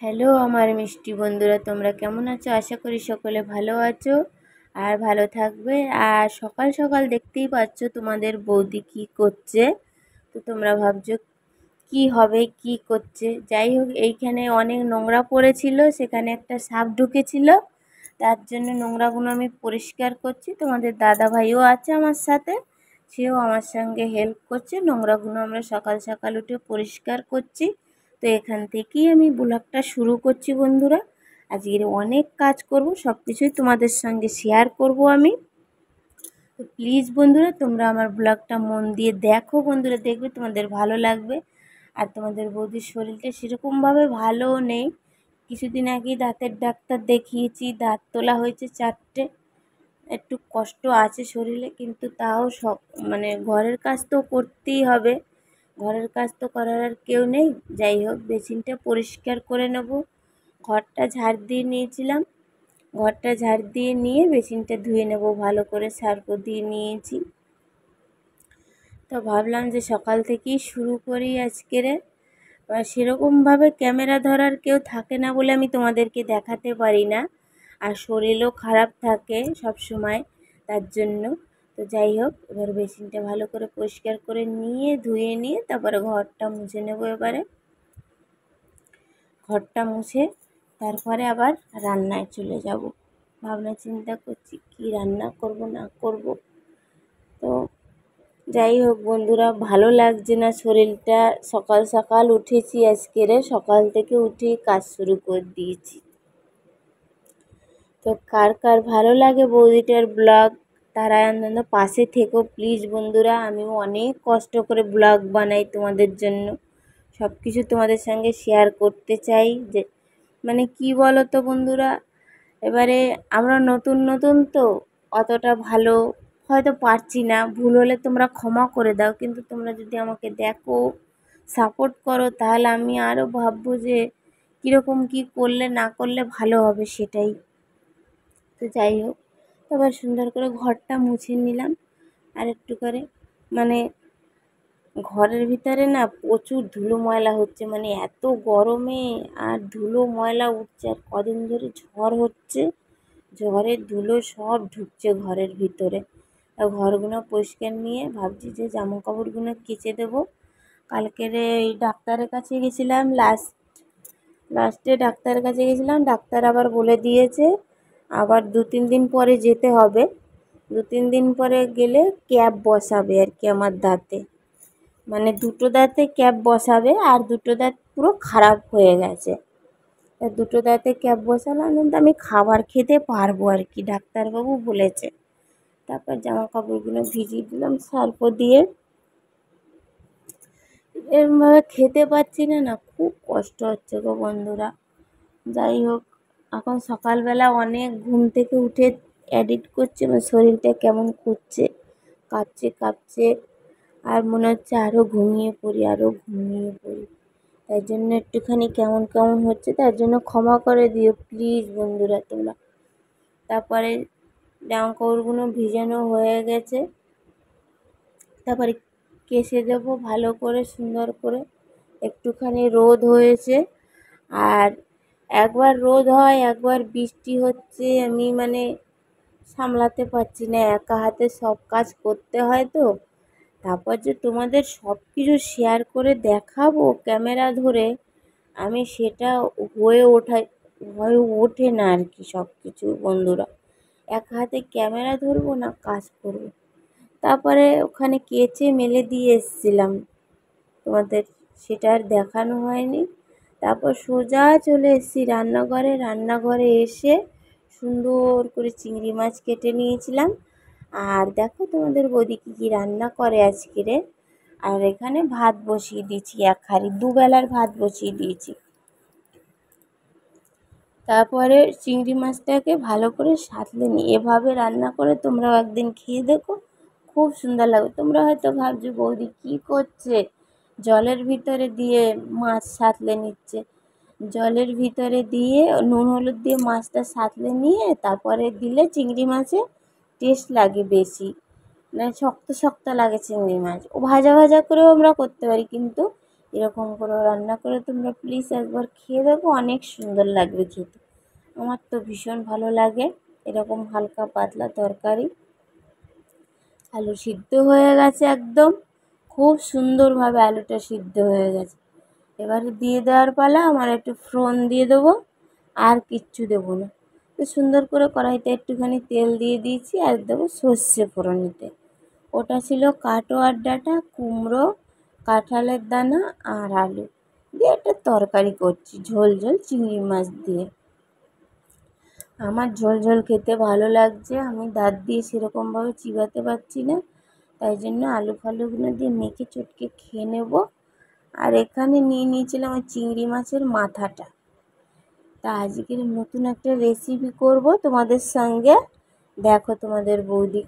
Hello আমার মিষ্টি বন্ধুরা, তোমরা কেমন আছো? আশা করি সকলে ভালো আছো আর ভালো থাকবে। আর সকাল সকাল দেখতেই পাচ্ছ তোমাদের বৌদি কি করছে। তো তোমরা ভাবছো কি হবে, কি করছে। যাই হোক, এইখানে অনেক নোংরা পড়েছিল, সেখানে একটা সাপ ঢুকেছিল, তার জন্য নোংরাগুলো আমি পরিষ্কার করছি। তোমাদের দাদা ভাইও আছে আমার সাথে, সেও আমার সঙ্গে হেল্প করছে। নোংরাগুলো আমরা সকাল সকাল উঠে পরিষ্কার করছি। তো এখান থেকেই আমি ব্লগটা শুরু করছি বন্ধুরা। আজকের অনেক কাজ করব, সব কিছুই তোমাদের সঙ্গে শেয়ার করব আমি। তো প্লিজ বন্ধুরা, তোমরা আমার ব্লগটা মন দিয়ে দেখো বন্ধুরা, দেখবে তোমাদের ভালো লাগবে। আর তোমাদের বৌদির শরীরটা সেরকমভাবে ভালোও নেই। কিছুদিন আগেই দাঁতের ডাক্তার দেখিয়েছি, দাঁত তোলা হয়েছে 4টে। একটু কষ্ট আছে শরীরে, কিন্তু তাও সব ঘরের কাজ তো করতেই হবে। ঘরের কাজ তো করার আর কেউ নেই। যাই হোক, বেসিনটা পরিষ্কার করে নেব। ঘরটা ঝাড় দিয়ে নিয়েছিলাম, ঘরটা ঝাড় দিয়ে নিয়ে বেসিনটা ধুয়ে নেব ভালো করে, সার্ফও দিয়ে নিয়েছি। তো ভাবলাম যে সকাল থেকেই শুরু করি আজকের। সেরকমভাবে ক্যামেরা ধরার কেউ থাকে না বলে আমি তোমাদেরকে দেখাতে পারি না, আর শরীরও খারাপ থাকে সব সময়, তার জন্য। তো যাই হোক, এবার বেসিনটা ভালো করে পরিষ্কার করে নিয়ে ধুয়ে নিয়ে তারপরে ঘরটা মুছে নেব। এবারে ঘরটা মুছে তারপরে আবার রান্নায় চলে যাব। ভাবনা চিন্তা করছি কি রান্না করব না করব। তো যাই হোক বন্ধুরা, ভালো লাগছে না শরীরটা। সকাল সকাল উঠেছি আজকের, সকাল থেকে উঠেই কাজ শুরু করে দিয়েছি। তো কার কার ভালো লাগে বৌদিটার ব্লগ, তারা অন্তত পাশে থেকো প্লিজ বন্ধুরা। আমিও অনেক কষ্ট করে ব্লগ বানাই তোমাদের জন্য, সব কিছু তোমাদের সঙ্গে শেয়ার করতে চাই। যে কি বলো তো বন্ধুরা, এবারে আমরা নতুন নতুন তো অতটা ভালো হয়তো পারছি না। ভুল হলে তোমরা ক্ষমা করে দাও, কিন্তু তোমরা যদি আমাকে দেখো, সাপোর্ট করো, তাহলে আমি আরও ভাববো যে কীরকম কী করলে না করলে ভালো হবে, সেটাই। তো যাই হোক, আবার সুন্দর করে ঘরটা মুছে নিলাম। আর একটু করে ঘরের ভিতরে না প্রচুর ধুলো ময়লা হচ্ছে, এত গরমে আর ধুলো ময়লা উঠছে। আর কদিন ধরে ঝড় হচ্ছে, ঝড়ের ধুলো সব ঢুকছে ঘরের ভিতরে। আর ঘরগুলো পরিষ্কার নিয়ে ভাবছি যে জামা কাপড়গুলো কেচে দেবো। কালকের এই ডাক্তারের কাছে গেছিলাম, লাস্টে ডাক্তারের কাছে গেছিলাম। ডাক্তার আবার বলে দিয়েছে আবার 2-3 দিন পরে যেতে হবে। 2-3 দিন পরে গেলে ক্যাপ বসাবে আর কি আমার দাঁতে। দুটো দাঁতে ক্যাপ বসাবে, আর দুটো দাঁত পুরো খারাপ হয়ে গেছে। দুটো দাঁতে ক্যাপ বসালাম, কিন্তু আমি খাবার খেতে পারবো আর কি, ডাক্তারবাবু বলেছে। তারপর জামা কাপড়গুলো ভিজিয়ে দিলাম সার্ফ দিয়ে। এরমভাবে খেতে পাচ্ছি না, খুব কষ্ট হচ্ছে গো বন্ধুরা। যাই হোক, এখন সকালবেলা অনেক ঘুম থেকে উঠে এডিট করছে, আমার শরীরটা কেমন করছে, কাঁপছে কাঁপছে। আর মনে হচ্ছে আরও ঘুমিয়ে পড়ি, আরও ঘুমিয়ে পড়ি। তাই জন্য একটুখানি কেমন কেমন হচ্ছে, তার জন্য ক্ষমা করে দিও প্লিজ বন্ধুরা তোমরা। তারপরে জামা কাপড়গুলো ভিজানো হয়ে গেছে, তারপরে কেচে দেবো ভালো করে সুন্দর করে। একটুখানি রোদ হয়েছে, আর একবার রোদ হয় একবার বৃষ্টি হচ্ছে। আমি সামলাতে পারছি না, একা হাতে সব কাজ করতে হয়। তো তারপর যে তোমাদের সব কিছু শেয়ার করে দেখাবো ক্যামেরা ধরে, আমি সেটা হয়ে ওঠে না আর কি সব কিছু বন্ধুরা। এক হাতে ক্যামেরা ধরবো না কাজ করবো। তারপরে ওখানে কেচে মেলে দিয়ে এসেছিলাম, তোমাদের সেটা আর দেখানো হয়নি। তারপর সোজা চলে এসেছি রান্নাঘরে। রান্নাঘরে এসে সুন্দর করে চিংড়ি মাছ কেটে নিয়েছিলাম। আর দেখো তোমাদের বৌদি কী রান্না করে আজকেরে। আর এখানে ভাত বসিয়ে দিয়েছি, 1 হাঁড়ি, 2 বেলার ভাত বসিয়ে দিয়েছি। তারপরে চিংড়ি মাছটাকে ভালো করে সাঁতলে নিই। এভাবে রান্না করে তোমরাও একদিন খেয়ে দেখো, খুব সুন্দর লাগবে। তোমরা হয়তো ভাবছো বৌদি কী করছে, জলের ভিতরে দিয়ে মাছ সাঁতলে নিচ্ছে। জলের ভিতরে দিয়ে নুন হলুদ দিয়ে মাছটা সাঁতলে নিয়ে তারপরে দিলে চিংড়ি মাছে টেস্ট লাগে বেশি। শক্ত শক্ত লাগে চিংড়ি মাছ। ও ভাজা ভাজা করেও আমরা করতে পারি, কিন্তু এরকম করে রান্না করে তোমরা প্লিজ একবার খেয়ে দেখো, অনেক সুন্দর লাগবে খেতে। আমার তো ভীষণ ভালো লাগে এরকম হালকা পাতলা তরকারি। আলু সিদ্ধ হয়ে গেছে একদম, খুব সুন্দরভাবে আলুটা সিদ্ধ হয়ে গেছে। এবারে দিয়ে দেওয়ার পালা। আমার একটু ফোড়ন দিয়ে দেবো, আর কিচ্ছু দেবো না। তো সুন্দর করে কড়াইতে একটুখানি তেল দিয়ে দিয়েছি, আর দেবো সর্ষে ফোড়নিতে। ওটা ছিল কাটোয়ার ডাঁটা, কুমড়ো, কাঁঠালের দানা আর আলু দিয়ে একটা তরকারি করছি, ঝোল ঝোল চিংড়ি মাছ দিয়ে। আমার ঝোল ঝোল খেতে ভালো লাগছে, আমি দাঁত দিয়ে সেরকমভাবে চিবাতে পারছি না, তাই জন্য আলু ফালুগুলো দিয়ে মেখে চটকে খেয়ে নেব। আর এখানে নিয়ে নিয়েছিলাম ওই চিংড়ি মাছের মাথাটা। তা আজকের নতুন একটা রেসিপি করব তোমাদের সঙ্গে, দেখো তোমাদের বৌদি।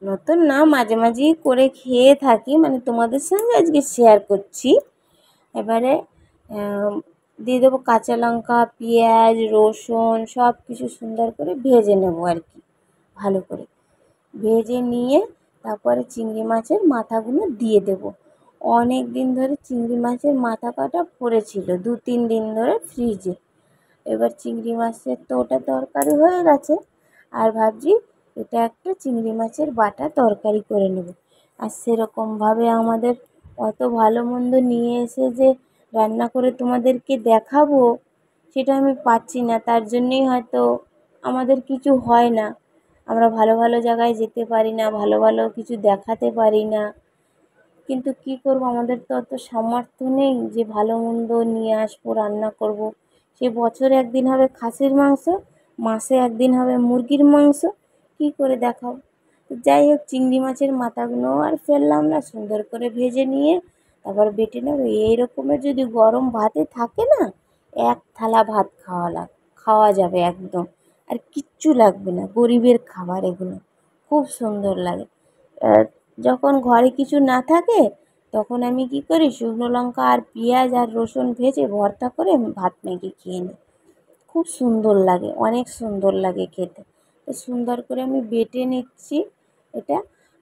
নতুন না, মাঝে মাঝেই করে খেয়ে থাকি, মানে তোমাদের সঙ্গে আজকে শেয়ার করছি। এবারে দিয়ে দেবো কাঁচা লঙ্কা, পেঁয়াজ, রসুন সব কিছু সুন্দর করে ভেজে নেবো আর কি, ভালো করে ভেজে নিয়ে তারপরে চিংড়ি মাছের মাথাগুলো দিয়ে দেবো। অনেক দিন ধরে চিংড়ি মাছের মাথা কাটা পড়েছিল, 2-3 দিন ধরে ফ্রিজে। এবার চিংড়ি মাছের তো ওটা তরকারি হয়ে গেছে, আর ভাবছি এটা একটা চিংড়ি মাছের বাটা তরকারি করে নেব। আর সেরকমভাবে আমাদের অত ভালো মন্দ নিয়ে এসে যে রান্না করে তোমাদেরকে দেখাবো, সেটা আমি পাচ্ছি না, তার জন্যেই হয়তো আমাদের কিছু হয় না। আমরা ভালো ভালো জায়গায় যেতে পারি না, ভালো ভালো কিছু দেখাতে পারি না। কিন্তু কী করব, আমাদের তো অত সামর্থ্য নেই যে ভালো মন্দ নিয়ে আসবো, রান্না করব। সে বছরে একদিন হবে খাসির মাংস, মাসে একদিন হবে মুরগির মাংস, কী করে দেখাবো। যাই হোক, চিংড়ি মাছের মাথাগুলো আর ফেললাম না, সুন্দর করে ভেজে নিয়ে তারপর বেটে নেব। এই রকমের যদি গরম ভাতে থাকে না, এক থালা ভাত খাওয়া যাবে একদম, আর কিচ্ছু লাগবে না। গরিবের খাবার এগুলো, খুব সুন্দর লাগে। যখন ঘরে কিছু না থাকে তখন আমি কী করি, শুকনো লঙ্কা আর পেঁয়াজ আর রসুন ভেজে ভর্তা করে ভাত মেখে খেয়ে নিই। খুব সুন্দর লাগে, অনেক সুন্দর লাগে খেতে। তো সুন্দর করে আমি বেটে নিচ্ছি এটা।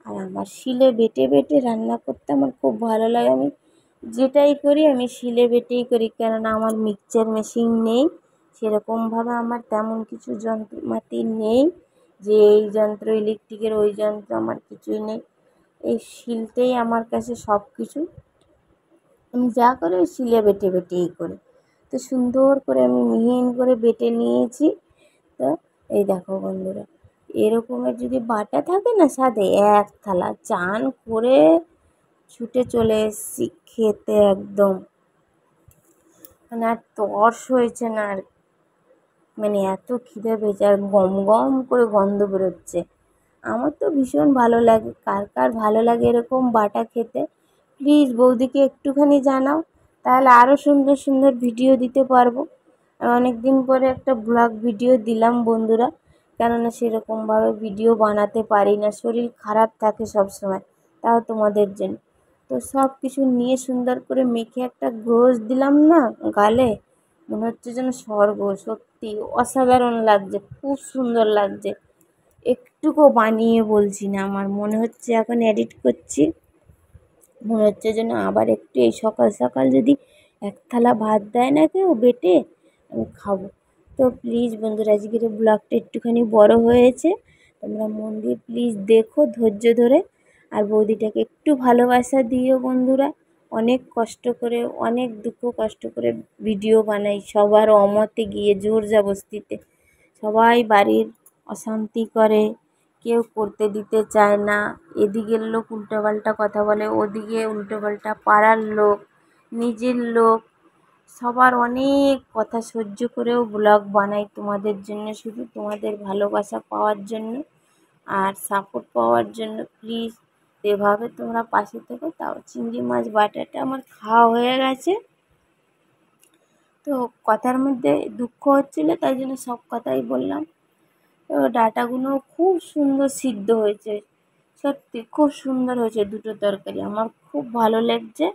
আর আমার শিলে বেটে বেটে রান্না করতে আমার খুব ভালো লাগে। আমি যেটাই করি আমি শিলে বেটেই করি, কেননা আমার মিক্সচার মেশিন নেই, সেরকমভাবে আমার তেমন কিছু যন্ত্রপাতি নেই যে এই যন্ত্র ইলেকট্রিকের, ওই যন্ত্র আমার কিছুই নেই। এই শিলটাই আমার কাছে সব কিছু। আমি যা করি ওই শিলে বেটে বেটেই করি। তো সুন্দর করে আমি মিহিন করে বেটে নিয়েছি। তো এই দেখো বন্ধুরা, এরকমের যদি বাটা থাকে না, সাথে এক থালা চান করে ছুটে চলে এসেছি খেতে একদম। মানে আর তর্স হয়েছে না, আর মানে এত খিদে পেয়েছে, আর গম গম করে গন্ধ বেরোচ্ছে। আমার তো ভীষণ ভালো লাগে। কার কার ভালো লাগে এরকম বাটা খেতে, প্লিজ বৌদিকে একটুখানি জানাও, তাহলে আরও সুন্দর সুন্দর ভিডিও দিতে পারবো। অনেক দিন পরে একটা ব্লগ ভিডিও দিলাম বন্ধুরা, কেননা সেরকমভাবে ভিডিও বানাতে পারি না, শরীর খারাপ থাকে সব সময়, তাও তোমাদের জন্য। তো সব কিছু নিয়ে সুন্দর করে মেখে একটা গ্লোজ দিলাম না গালে, মনে হচ্ছে যেন স্বর্গ। সত্যি অসাধারণ লাগছে, খুব সুন্দর লাগছে। একটুকু বানিয়ে বলছি না, আমার মনে হচ্ছে এখন এডিট করছি, মনে হচ্ছে যেন আবার একটু এই সকাল সকাল যদি এক থালা ভাত দেয় না কেউ বেটে, আমি খাবো। তো প্লিজ বন্ধুরা, আজকের ব্লগটা একটুখানি বড় হয়েছে, তোমরা মন দিয়ে প্লিজ দেখো ধৈর্য ধরে। আর বৌদিটাকে একটু ভালোবাসা দিও বন্ধুরা। অনেক কষ্ট করে, অনেক দুঃখ কষ্ট করে ভিডিও বানাই, সবার অমতে গিয়ে, জোর জবরদস্তিতে। সবাই বাড়ির অশান্তি করে, কেউ করতে দিতে চায় না। এদিকের লোক উল্টোপাল্টা কথা বলে, ওদিকে উল্টোপাল্টা পাড়ার লোক, নিজের লোক, সবার অনেক কথা সহ্য করেও ব্লগ বানাই তোমাদের জন্য, শুধু তোমাদের ভালোবাসা পাওয়ার জন্য আর সাপোর্ট পাওয়ার জন্য। প্লিজ এভাবে তোমরা পাশে থেকো। তাও চিংড়ি মাছ বাটাটা আমার খাওয়া হয়ে গেছে, তো কথার মধ্যে দুঃখ হচ্ছিলো, তাই জন্য সব কথাই বললাম। তো ডাঁটাগুলো খুব সুন্দর সিদ্ধ হয়েছে, সত্যি খুব সুন্দর হয়েছে দুটো তরকারি, আমার খুব ভালো লাগছে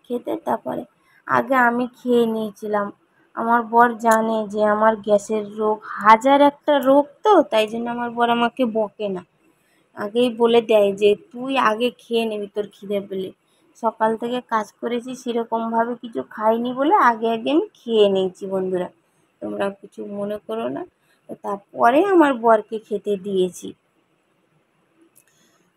খেতে। তারপরে আগে আমি খেয়ে নিয়েছিলাম। আমার বর জানে যে আমার গ্যাসের রোগ, হাজার একটা রোগ, তো তাই জন্য আমার বর আমাকে বকে না, আগেই বলে দেয় যে তুই আগে খেয়ে নিবি তোর খিদে পেলে। সকাল থেকে কাজ করেছি, সেরকমভাবে কিছু খাইনি বলে আগে আগে আমি খেয়ে নিয়েছি বন্ধুরা, তোমরা কিছু মনে করো না। তো তারপরে আমার বরকে খেতে দিয়েছি।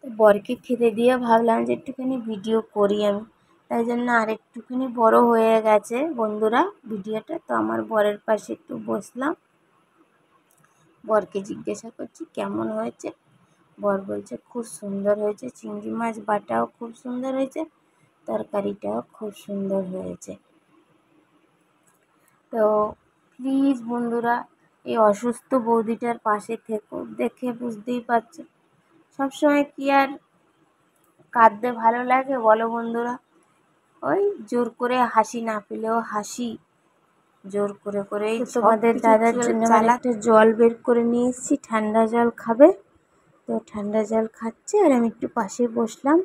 তো বরকে খেতে দিয়ে ভাবলাম যে একটুখানি ভিডিও করি আমি, তাই জন্য আর একটুখানি বড় হয়ে গেছে বন্ধুরা ভিডিওটা। তো আমার বরের পাশে একটু বসলাম, বরকে জিজ্ঞাসা করছি কেমন হয়েছে। বর বলছে খুব সুন্দর হয়েছে, চিংড়ি মাছ বাটাও খুব সুন্দর হয়েছে, তরকারিটাও খুব সুন্দর হয়েছে। তো প্লিজ বন্ধুরা এই অসুস্থ বৌদিটার পাশে থেকো, দেখে বুঝতেই পারছো সবসময় কি আর কাঁদতে ভালো লাগে বলো বন্ধুরা? ওই জোর করে হাসি না পেলেও হাসি, জোর করে করেই তোমাদের দাদার জন্য একটা জল বের করে নিয়ে এসেছি, ঠান্ডা জল খাবে। তো ঠান্ডা জল খাচ্ছে আর আমি একটু পাশে বসলাম,